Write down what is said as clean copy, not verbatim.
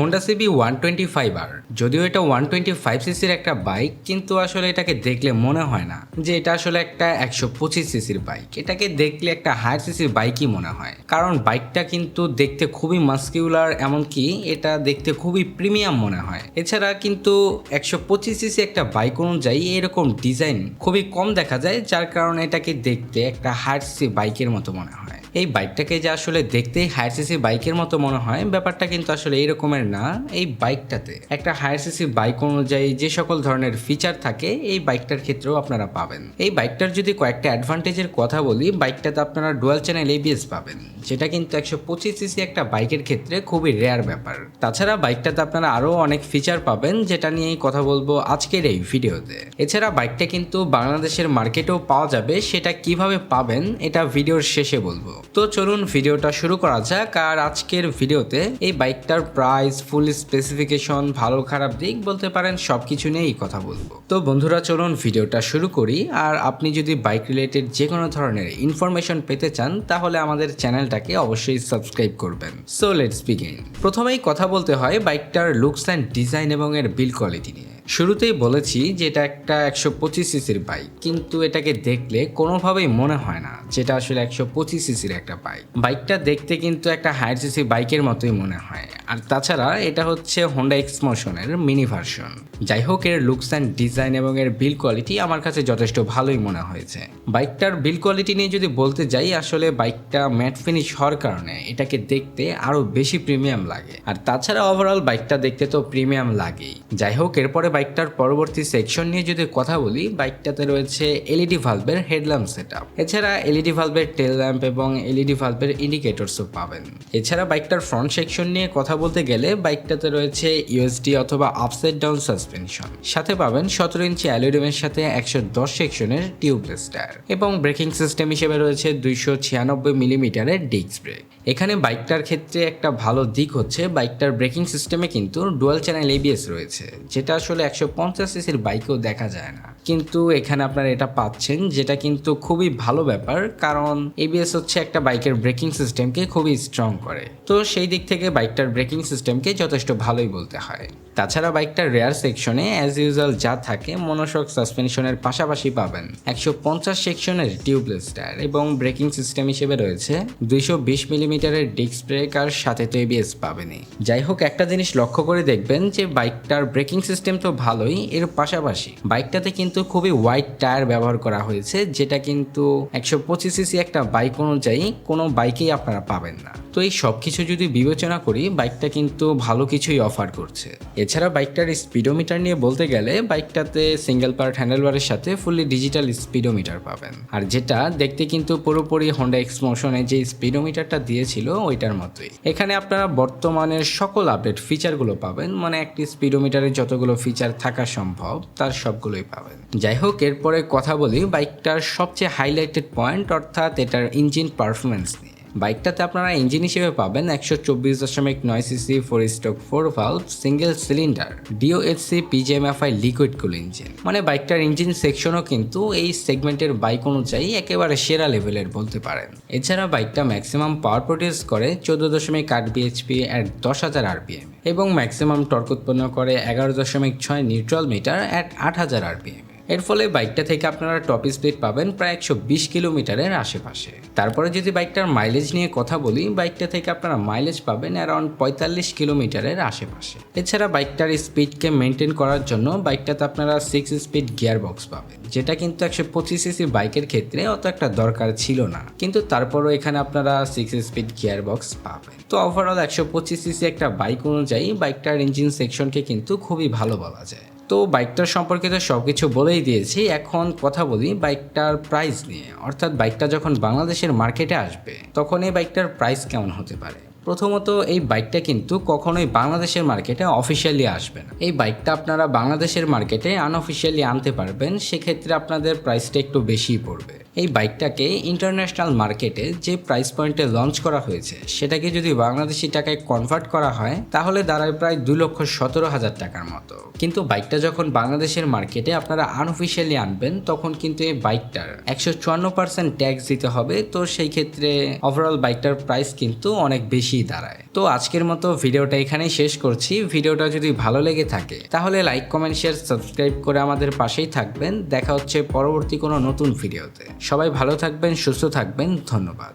Honda CB 125R। যদিও এটা 125 সিসির একটা বাইক, কিন্তু আসলে এটাকে দেখলে মনে হয় না যে এটা আসলে একটা 125 সিসির বাইক। এটাকে দেখলে একটা হায়ার সিসির বাইকই মনে হয়, কারণ বাইকটা কিন্তু দেখতে খুবই মাস্কিউলার, এমনকি এটা দেখতে খুবই প্রিমিয়াম মনে হয়। এছাড়া কিন্তু 125 সিসি একটা বাইক অনুযায়ী এরকম ডিজাইন খুবই কম দেখা যায়, যার কারণে এটাকে দেখতে একটা হায়ার সিসি বাইকের মতো মনে হয়। এই বাইকটাকে যে আসলে দেখতেই হায়ার সিসি বাইকের মতো মনে হয়, ব্যাপারটা কিন্তু আসলে এরকমের না। এই বাইকটাতে একটা হায়ার সিসি বাইক অনুযায়ী যে সকল ধরনের ফিচার থাকে এই বাইকটার ক্ষেত্রেও আপনারা পাবেন। এই বাইকটার যদি কয়েকটা অ্যাডভান্টেজের কথা বলি, বাইকটাতে আপনারা ডুয়াল চ্যানেল এবিএস পাবেন, যেটা কিন্তু 125 সিসি একটা বাইকের ক্ষেত্রে খুবই রেয়ার ব্যাপার। তাছাড়া বাইকটাতে আপনারা আরও অনেক ফিচার পাবেন, যেটা নিয়েই কথা বলবো আজকের এই ভিডিওতে। এছাড়া বাইকটা কিন্তু বাংলাদেশের মার্কেটেও পাওয়া যাবে, সেটা কিভাবে পাবেন এটা ভিডিওর শেষে বলবো। তো চলুন ভিডিওটা শুরু করা যাক। আর আজকের ভিডিওতে এই বাইকটার প্রাইস, ফুল স্পেসিফিকেশন, ভালো খারাপ দিক বলতে পারেন সবকিছু নিয়েই কথা বলবো। তো বন্ধুরা চলুন ভিডিওটা শুরু করি। আর আপনি যদি বাইক রিলেটেড যে কোনো ধরনের ইনফরমেশন পেতে চান, তাহলে আমাদের চ্যানেলটাকে অবশ্যই সাবস্ক্রাইব করবেন। So let's begin. প্রথমেই কথা বলতে হয় বাইকটার লুকস অ্যান্ড ডিজাইন এবং এর বিল্ড কোয়ালিটি নিয়ে। শুরুতেই বলেছি যে এটা একটা 125 সিসির বাইক, কিন্তু এটাকে দেখলে কোনোভাবেই মনে হয় না যেটা আসলে 125 সিসির একটা বাইক। বাইকটা দেখতে কিন্তু একটা হায়ার সিসি বাইকের মতোই মনে হয়। আর তাছাড়া এটা হচ্ছে হোন্ডা এক্সমোশনের মিনি ভার্সন। যাই হোক, এর লুকস অ্যান্ড ডিজাইন এবং এর বিল্ড কোয়ালিটি আমার কাছে যথেষ্ট ভালোই মনে হয়েছে। বাইকটার বিল্ড কোয়ালিটি নিয়ে যদি বলতে যাই, আসলে বাইকটা ম্যাট ফিনিশ হওয়ার কারণে এটাকে দেখতে আরও বেশি প্রিমিয়াম লাগে। আর তাছাড়া ওভারঅল বাইকটা দেখতে তো প্রিমিয়াম লাগেই। যাই হোক, এরপরে বাইকটার পরবর্তী সেকশন নিয়ে যদি কথা বলি, বাইকটাতে রয়েছে এলইডি ভালভের হেডল্যাম্প সেটআপ। এছাড়া এলইডি ভালভের টেল ল্যাম্প এবং এলইডি ভালভের ইন্ডিকেটরসও পাবেন। এছাড়া বাইকটার ফ্রন্ট সেকশন নিয়ে কথা বলতে গেলে, বাইকটাতে রয়েছে ইউএসডি অথবা আপসাইড ডাউন সাসপেনশন। সাথে পাবেন 17 ইঞ্চি অ্যালুমিনিয়ামের সাথে 110 সেকশনের টিউবলেস টায়ার, এবং ব্রেকিং সিস্টেম হিসেবে রয়েছে 296 মিলিমিটারের ডিস্ক ব্রেক। এখানে বাইকটার ক্ষেত্রে একটা ভালো দিক হচ্ছে বাইকটার ব্রেকিং সিস্টেমে কিন্তু ডুয়াল চ্যানেল এবিএস রয়েছে, যেটা আসলে 150 সিসির বাইকেও দেখা যায় না। কিন্তু এখানে আপনারা এটা পাচ্ছেন, যেটা কিন্তু খুবই ভালো ব্যাপার, কারণ এবিএস হচ্ছে একটা বাইকের ব্রেকিং সিস্টেমকে খুবই স্ট্রং করে। তো সেই দিক থেকে বাইকটার ব্রেকিং সিস্টেমকে যথেষ্ট ভালোই বলতে হয়। তাছাড়া বাইকটার রেয়ার সেকশনে অ্যাজ ইউজুয়াল যা থাকে, মনোশক সাসপেনশনের পাশাপাশি পাবেন 150 সেকশনের টিউবলেস টায়ার, এবং ব্রেকিং সিস্টেম হিসেবে রয়েছে 220 মিলিমিটারের ডিস্ক ব্রেক, আর সাথে তো এবিএস পাবেনই। যাই হোক, একটা জিনিস লক্ষ্য করে দেখবেন যে বাইকটার ব্রেকিং সিস্টেম তো ভালোই, এর পাশাপাশি বাইকটাতে কিন্তু খুবই ওয়াইড টায়ার ব্যবহার করা হয়েছে, যেটা কিন্তু 125 সিসি একটা বাইক অনুযায়ী কোনো বাইকেই আপনারা পাবেন না। তো এই সব কিছু যদি বিবেচনা করি, বাইকটা কিন্তু ভালো কিছুই অফার করছে। এছাড়া বাইকটার স্পিডোমিটার নিয়ে বলতে গেলে, বাইকটাতে সিঙ্গেল পার্ট হ্যান্ডেলবারের সাথে ফুললি ডিজিটাল স্পিডোমিটার পাবেন, আর যেটা দেখতে কিন্তু পুরোপুরি হোন্ডা এক্সমোশনে যে স্পিডোমিটারটা দিয়েছিল ওইটার মতোই। এখানে আপনারা বর্তমানের সকল আপডেট ফিচারগুলো পাবেন, মানে একটি স্পিডোমিটারে যতগুলো ফিচার থাকা সম্ভব তার সবগুলোই পাবেন। যাই হোক, এরপরে কথা বলি বাইকটার সবচেয়ে হাইলাইটেড পয়েন্ট, অর্থাৎ এটার ইঞ্জিন পারফরমেন্স নিয়ে। বাইকটাতে আপনারা ইঞ্জিন হিসেবে পাবেন 124.9 CC 4 stroke 4 valve single cylinder ডিওএইচসি পিজিএমএফআই liquid কুল ইঞ্জিন। মানে বাইকটার ইঞ্জিন সেকশনও কিন্তু এই সেগমেন্টের বাইক অনুযায়ী একেবারে সেরা লেভেলের বলতে পারেন। এছাড়া বাইকটা ম্যাক্সিমাম পাওয়ার প্রডিউস করে 14.8 বিএইচপি অ্যাট 10,000 আরপিএম, এবং ম্যাক্সিমাম টর্ক উৎপন্ন করে 11.6 নিউট্রাল মিটার অ্যাট 8,000 আরপিএম। এর ফলে বাইকটা থেকে আপনারা টপ স্পিড পাবেন প্রায় 120 কিলোমিটারের আশেপাশে। তারপরে যদি বাইকটার মাইলেজ নিয়ে কথা বলি, বাইকটা থেকে আপনারা মাইলেজ পাবেন অ্যারাউন্ড 45 কিলোমিটারের আশেপাশে। এছাড়া বাইকটার স্পিডকে মেনটেন করার জন্য বাইকটাতে আপনারা 6 স্পিড গিয়ার বক্স পাবেন, যেটা কিন্তু 125 সিসি বাইকের ক্ষেত্রে অত একটা দরকার ছিল না, কিন্তু তারপরও এখানে আপনারা 6 স্পিড গিয়ার বক্স পাবেন। তো ওভারঅল 125 সিসি একটা বাইক অনুযায়ী বাইকটার ইঞ্জিন সেকশনকে কিন্তু খুবই ভালো বলা যায়। তো বাইকটার সম্পর্কে তো সব কিছু বলেই দিয়েছি, এখন কথা বলি বাইকটার প্রাইস নিয়ে। অর্থাৎ বাইকটা যখন বাংলাদেশের মার্কেটে আসবে, তখন এই বাইকটার প্রাইস কেমন হতে পারে। প্রথমত, এই বাইকটা কিন্তু কখনোই বাংলাদেশের মার্কেটে অফিসিয়ালি আসবে না। এই বাইকটা আপনারা বাংলাদেশের মার্কেটে আনঅফিসিয়ালি আনতে পারবেন, সেক্ষেত্রে আপনাদের প্রাইসটা একটু বেশিই পড়বে। এই বাইকটাকে ইন্টারন্যাশনাল মার্কেটে যে প্রাইস পয়েন্টে লঞ্চ করা হয়েছে সেটাকে যদি বাংলাদেশি টাকায় কনভার্ট করা হয় তাহলে দাঁড়ায় প্রায় 2,17,000 টাকার মতো। কিন্তু বাইকটা যখন বাংলাদেশের মার্কেটে আপনারা আনঅফিসিয়ালি আনবেন তখন কিন্তু এই বাইকটার 154% ট্যাক্স দিতে হবে। তো সেই ক্ষেত্রে ওভারঅল বাইকটার প্রাইস কিন্তু অনেক বেশি দাঁড়ায়। তো আজকের মতো ভিডিওটা এখানেই শেষ করছি। ভিডিওটা যদি ভালো লেগে থাকে তাহলে লাইক, কমেন্ট, শেয়ার, সাবস্ক্রাইব করে আমাদের পাশেই থাকবেন। দেখা হচ্ছে পরবর্তী কোনো নতুন ভিডিওতে। সবাই ভালো থাকবেন, সুস্থ থাকবেন। ধন্যবাদ।